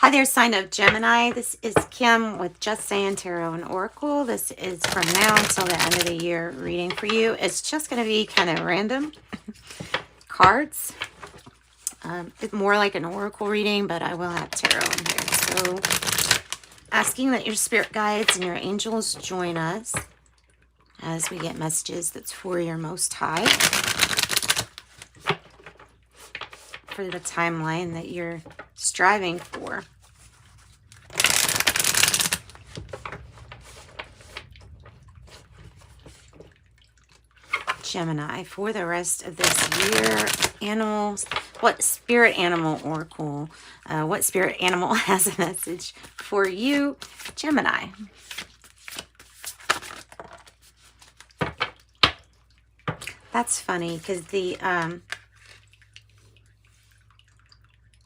Hi there, sign of Gemini. This is Kim with Just Saying Tarot and Oracle. This is from now until the end of the year reading for you. It's just going to be kind of random cards. It's more like an oracle reading, but I will have tarot in here. So asking that your spirit guides and your angels join us as we get messages that's for your most high, for the timeline that you're striving for. Gemini, for the rest of this year, animals, what spirit animal oracle, what spirit animal has a message for you, Gemini? That's funny because the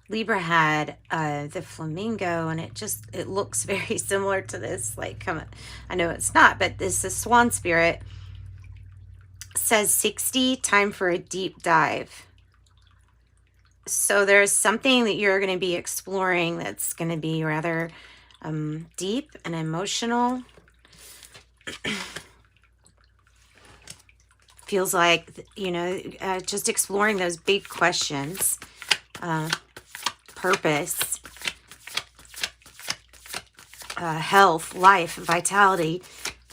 Libra had the flamingo, and it looks very similar to this. Like, come on, I know it's not, but this is swan spirit. Says 60, time for a deep dive. So there's something that you're going to be exploring that's going to be rather deep and emotional. Feels like, you know, just exploring those big questions. Purpose, health, life, vitality.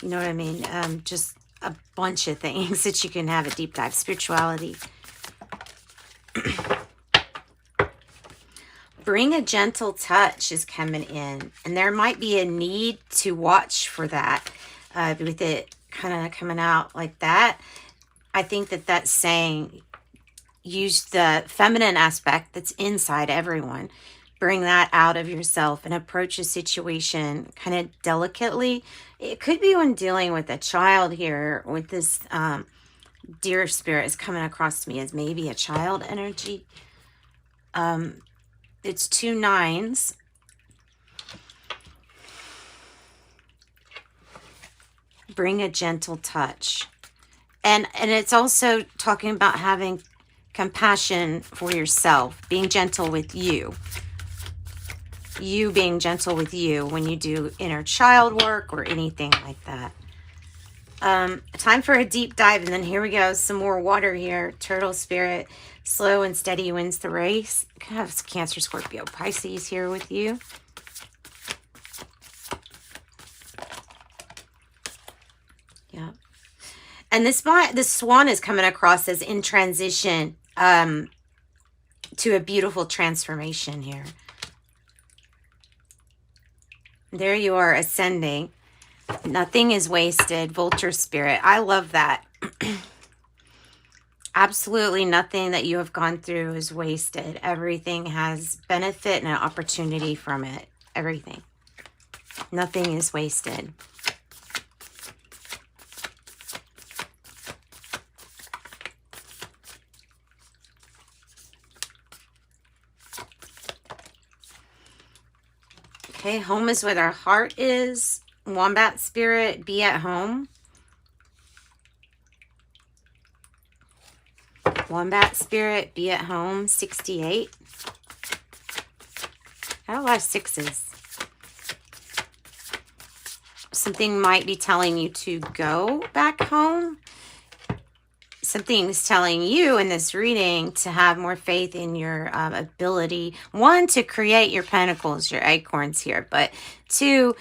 You know what I mean? Just a bunch of things that you can have a deep dive. Spirituality. Bring a gentle touch is coming in, and there might be a need to watch for that. With it kind of coming out like that, I think that that's saying use the feminine aspect that's inside everyone. Bring that out of yourself and approach a situation kind of delicately. It could be when dealing with a child here, with this deer spirit is coming across to me as maybe a child energy. It's 2 9s. Bring a gentle touch. And it's also talking about having compassion for yourself, being gentle with you. You being gentle with you when you do inner child work or anything like that. Time for a deep dive, and then here we go. Some more water here. Turtle spirit, slow and steady wins the race. I have Cancer, Scorpio, Pisces here with you. Yeah. And this swan is coming across as in transition to a beautiful transformation here. There you are, ascending. Nothing is wasted. Vulture spirit. I love that. Absolutely nothing that you have gone through is wasted. Everything has benefit and an opportunity from it. Everything. Nothing is wasted. Okay, home is where our heart is. Wombat spirit, be at home. Wombat spirit, be at home. 68. Got a lot of 6s. Something might be telling you to go back home. Something's telling you in this reading to have more faith in your ability, one, to create your pentacles, your acorns here, but two,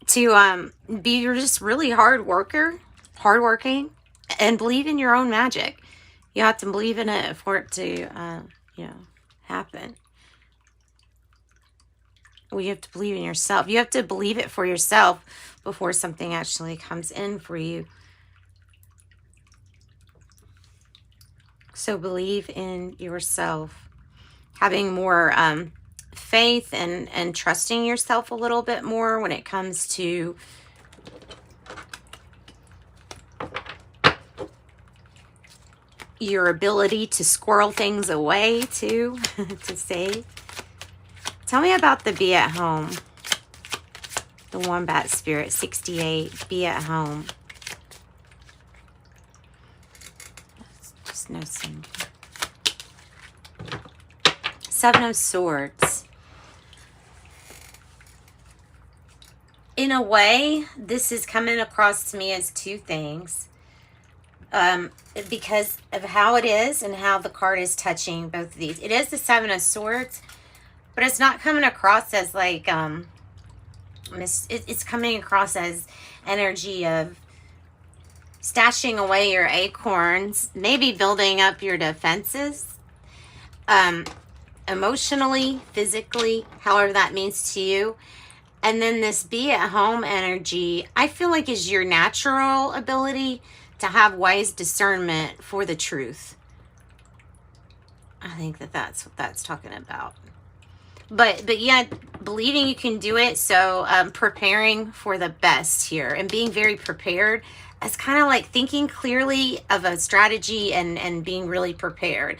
to be just really hardworking, and believe in your own magic. You have to believe in it for it to, happen. Well, you have to believe in yourself. You have to believe it for yourself before something actually comes in for you. So believe in yourself, having more faith and trusting yourself a little bit more when it comes to your ability to squirrel things away too, to save. Tell me about the be at home. The wombat spirit, 68, be at home. No symbol. 7 of Swords. in a way, this is coming across to me as two things. Because of how it is and how the card is touching both of these. It is the Seven of Swords, but it's not coming across as like, it's coming across as energy of stashing away your acorns, maybe building up your defenses, emotionally, physically, however that means to you. And then this be at home energy, I feel like is your natural ability to have wise discernment for the truth. I think that that's what that's talking about. But yeah, believing you can do it. So preparing for the best here and being very prepared as kind of like thinking clearly of a strategy and being really prepared.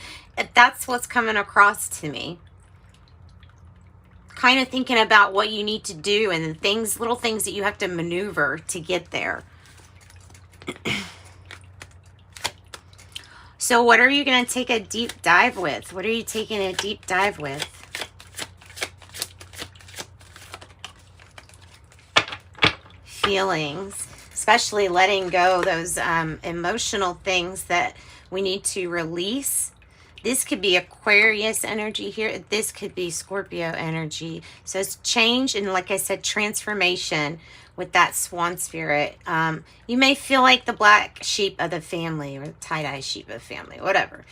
That's what's coming across to me. Kind of thinking about what you need to do and things, little things that you have to maneuver to get there. So what are you going to take a deep dive with? What are you taking a deep dive with? Feelings, especially letting go those emotional things that we need to release. This could be Aquarius energy here. This could be Scorpio energy. So it's change and, like I said, transformation with that swan spirit. You may feel like the black sheep of the family or the tie-dye sheep of the family, whatever.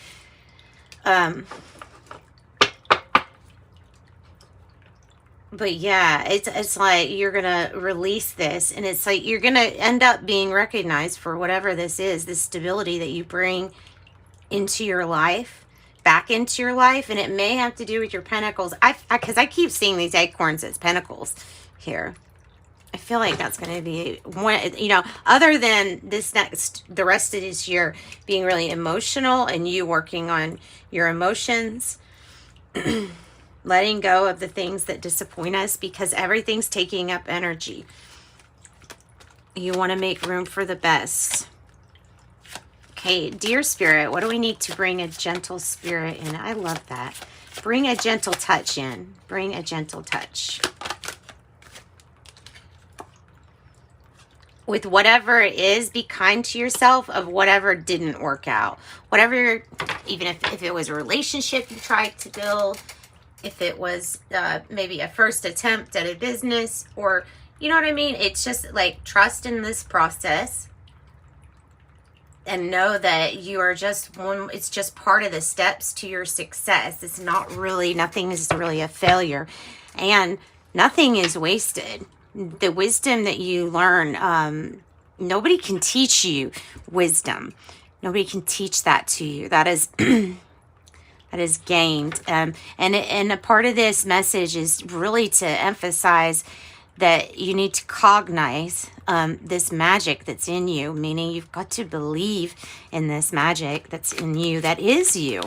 But yeah, it's like you're going to release this, and it's like you're going to end up being recognized for whatever this is, this stability that you bring into your life, back into your life. And it may have to do with your pentacles. Because I keep seeing these acorns as pentacles here. I feel like that's going to be one, you know, other than this the rest of this year being really emotional and you working on your emotions, letting go of the things that disappoint us because everything's taking up energy. You want to make room for the best. Okay, dear spirit, what do we need to bring a gentle spirit in? I love that. Bring a gentle touch in. Bring a gentle touch. With whatever it is, be kind to yourself of whatever didn't work out. Whatever, even if it was a relationship you tried to build, if it was maybe a first attempt at a business, or, you know what I mean? It's just like trust in this process and know that you are just one, it's just part of the steps to your success. It's not really, nothing is really a failure, and nothing is wasted. The wisdom that you learn, nobody can teach you wisdom. Nobody can teach that to you. That is that is gained. And a part of this message is really to emphasize that you need to cognize this magic that's in you, meaning you've got to believe in this magic that's in you, that is you.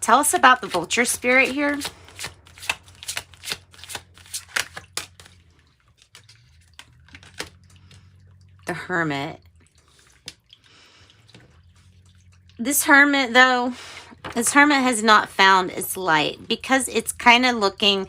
Tell us about the vulture spirit here. The Hermit. This Hermit, though, this Hermit has not found its light because it's kind of looking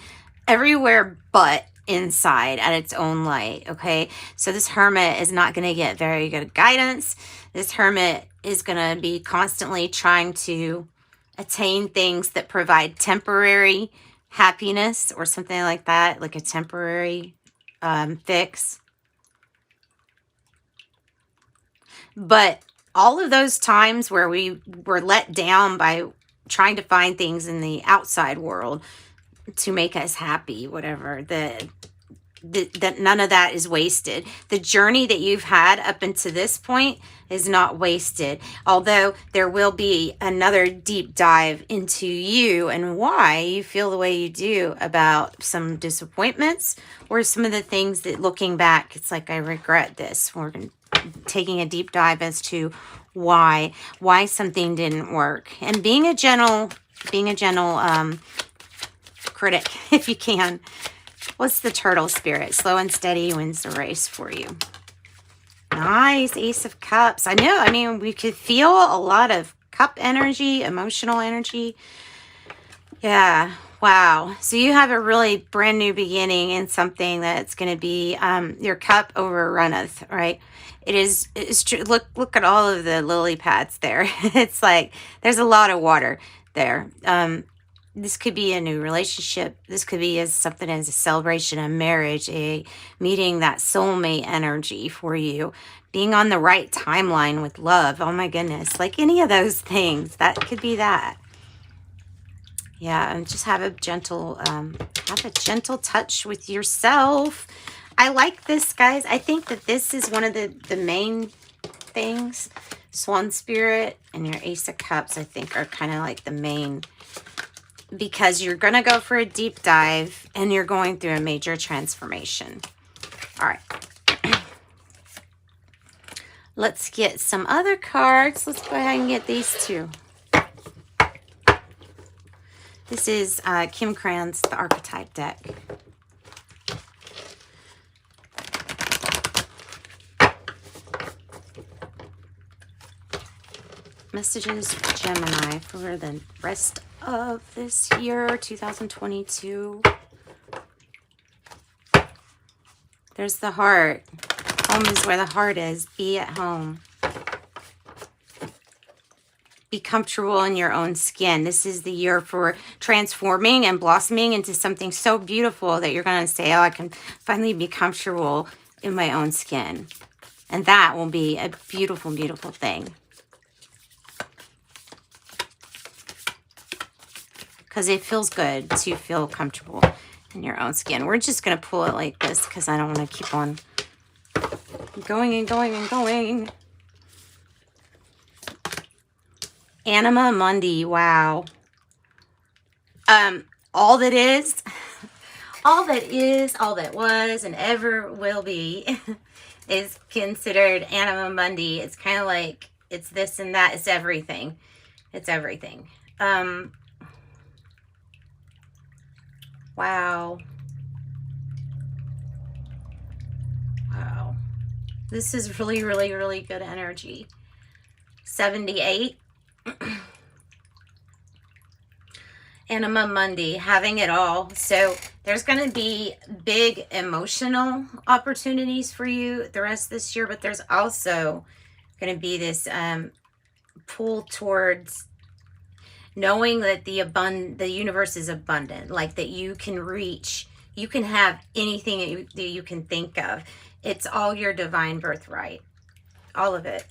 everywhere but inside at its own light, okay? So this Hermit is not going to get very good guidance. This Hermit is going to be constantly trying to attain things that provide temporary happiness or something like that, like a temporary fix. But all of those times where we were let down by trying to find things in the outside world to make us happy, whatever, that none of that is wasted. The journey that you've had up until this point is not wasted. Although there will be another deep dive into you and why you feel the way you do about some disappointments or some of the things that, looking back, it's like, I regret this. We're taking a deep dive as to why something didn't work, and being a gentle critic if you can. What's the turtle spirit? Slow and steady wins the race for you. Nice. Ace of Cups. I know. I mean, we could feel a lot of cup energy, emotional energy. Yeah. Wow. So you have a really brand new beginning in something that's going to be, your cup overrunneth, right? It's true. Look at all of the lily pads there. It's like, there's a lot of water there. This could be a new relationship. This could be as something as a celebration, a marriage, a meeting that soulmate energy for you, being on the right timeline with love. Oh my goodness. Like any of those things, that could be that. Yeah, and just have a gentle touch with yourself. I like this, guys. I think that this is one of the main things. Swan Spirit and your Ace of Cups, I think, are kind of like the main, because you're going to go for a deep dive and you're going through a major transformation. All right. Let's get some other cards. Let's go ahead and get these two. This is Kim Cran's The Archetype deck. Messages for Gemini for the rest of this year, 2022. There's the heart. Home is where the heart is. Be at home. Be comfortable in your own skin. This is the year for transforming and blossoming into something so beautiful that you're going to say, oh, I can finally be comfortable in my own skin. And that will be a beautiful, beautiful thing. Because it feels good to feel comfortable in your own skin. We're just going to pull it like this because I don't want to keep on going and going and going. Anima Mundi, wow. All that is, all that was, and ever will be is considered Anima Mundi. It's kind of like, it's this and that. It's everything. It's everything. Wow. Wow. This is really, really, really good energy. 78. Anima Mundi, having it all. So there's going to be big emotional opportunities for you the rest of this year, but there's also going to be this pull towards knowing that the universe is abundant, like that you can reach, you can have anything that you can think of. It's all your divine birthright, all of it.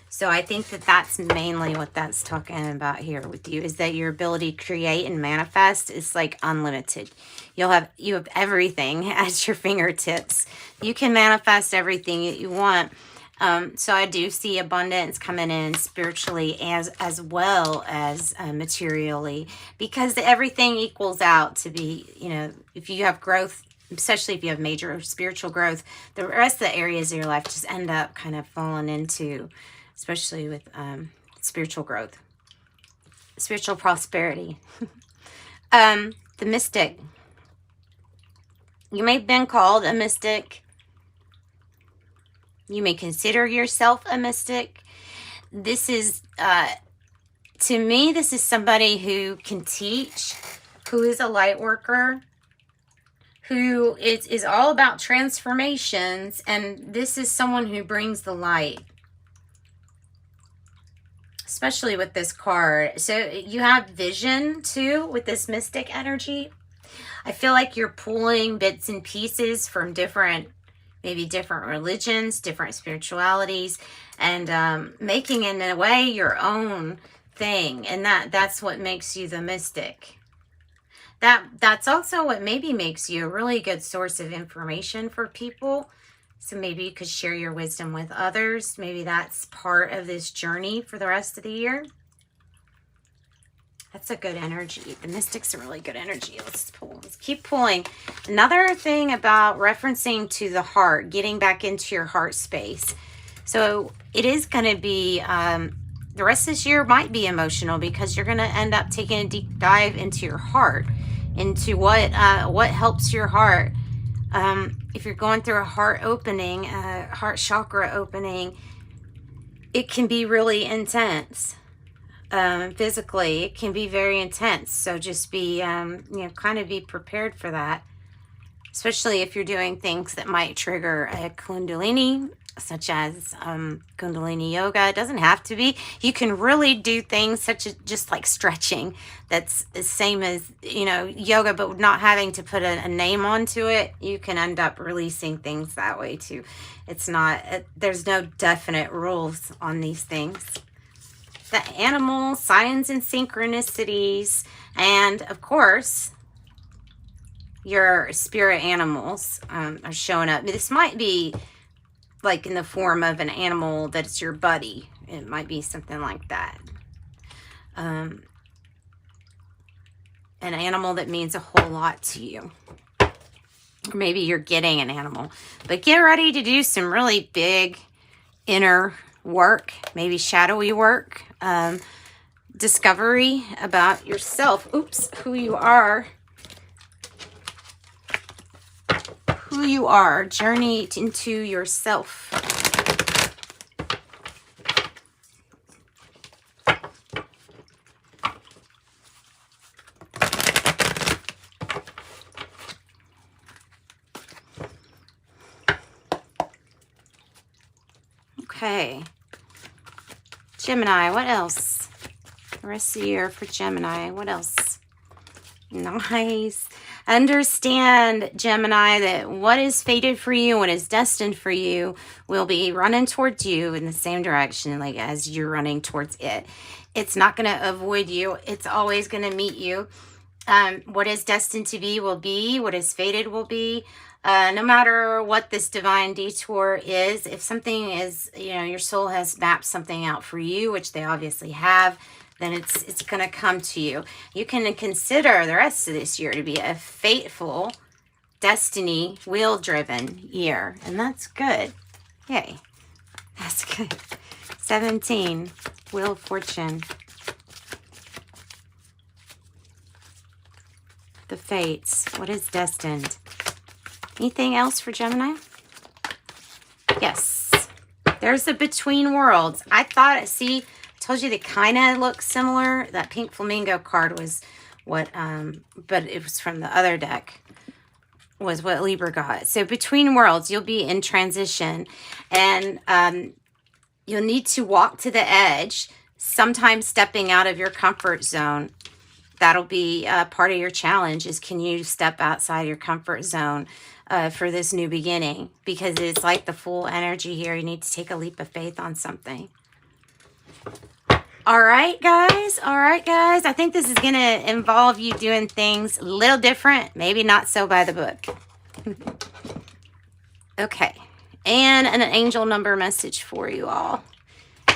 So I think that that's mainly what that's talking about here with you, is that your ability to create and manifest is like unlimited. You have everything at your fingertips. You can manifest everything that you want. So I do see abundance coming in spiritually as well as materially, because everything equals out to be, you know, if you have growth, especially if you have major spiritual growth, the rest of the areas of your life just end up kind of falling into, especially with spiritual growth, spiritual prosperity. The mystic. You may have been called a mystic. You may consider yourself a mystic. This is, to me, this is somebody who can teach, who is a light worker, who is all about transformations, and this is someone who brings the light. Especially with this card. So you have vision too with this mystic energy. I feel like you're pulling bits and pieces from maybe different religions, different spiritualities, and making it in a way your own thing. And that's what makes you the mystic. That's also what maybe makes you a really good source of information for people. So maybe you could share your wisdom with others. Maybe that's part of this journey for the rest of the year. That's a good energy. The mystic's a really good energy. Let's pull. Let's keep pulling. Another thing about referencing to the heart, getting back into your heart space. So it is going to be, the rest of this year might be emotional, because you're going to end up taking a deep dive into your heart, into what helps your heart. If you're going through a heart opening, heart chakra opening, it can be really intense. physically, it can be very intense. So just be, kind of be prepared for that. Especially if you're doing things that might trigger a Kundalini, such as Kundalini yoga. It doesn't have to be. You can really do things such as just like stretching. That's the same as, yoga, but not having to put a name onto it. You can end up releasing things that way too. It's not, there's no definite rules on these things. The animal, signs and synchronicities, and of course, your spirit animals are showing up. This might be like in the form of an animal that's your buddy. It might be something like that. An animal that means a whole lot to you. Or maybe you're getting an animal. But get ready to do some really big inner work, maybe shadowy work, discovery about yourself. Who you are. Who you are, journey into yourself. Okay. Gemini, what else? The rest of the year for Gemini, what else? Nice. Understand, Gemini, that what is fated for you, what is destined for you, will be running towards you in the same direction, like as you're running towards it. It's not going to avoid you. It's always going to meet you. What is destined to be will be. What is fated will be. No matter what this divine detour is, if something is, your soul has mapped something out for you, which they obviously have, then it's going to come to you. You can consider the rest of this year to be a fateful, destiny, wheel-driven year. And that's good. Yay. That's good. 17, Wheel of Fortune. The fates. What is destined? Anything else for Gemini? Yes. There's the between worlds. I thought, see, told you they kind of look similar. That pink flamingo card was what, but it was from the other deck, was what Libra got. So between worlds, you'll be in transition, and you'll need to walk to the edge, sometimes stepping out of your comfort zone. That'll be part of your challenge, is can you step outside your comfort zone for this new beginning? Because it's like the full energy here. You need to take a leap of faith on something. All right, guys. I think this is going to involve you doing things a little different, maybe not so by the book. Okay. And an angel number message for you all.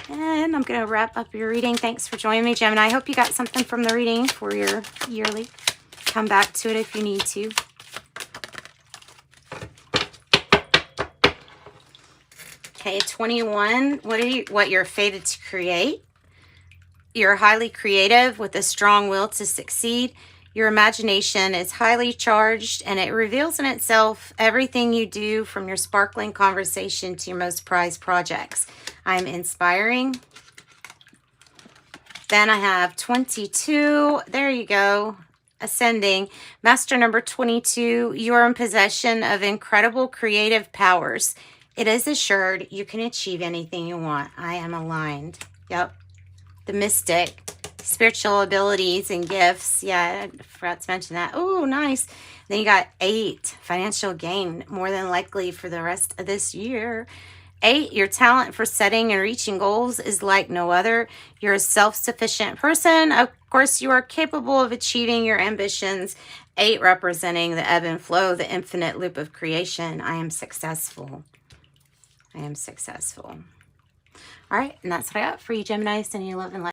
And I'm going to wrap up your reading. Thanks for joining me, Gemini. I hope you got something from the reading for your yearly. Come back to it if you need to. Okay, 21. What you're fated to create. You're highly creative with a strong will to succeed. Your imagination is highly charged, and it reveals in itself everything you do, from your sparkling conversation to your most prized projects. I'm inspiring. Then I have 22. There you go. Ascending. Master number 22. You are in possession of incredible creative powers. It is assured you can achieve anything you want. I am aligned. Yep. The mystic. Spiritual abilities and gifts. Yeah, I forgot to mention that. Oh, nice. Then you got 8. Financial gain, more than likely for the rest of this year. 8, your talent for setting and reaching goals is like no other. You're a self-sufficient person. Of course, you are capable of achieving your ambitions. 8 representing the ebb and flow, the infinite loop of creation. I am successful. I am successful. All right, and that's what I got for you, Gemini. Sending you love and light.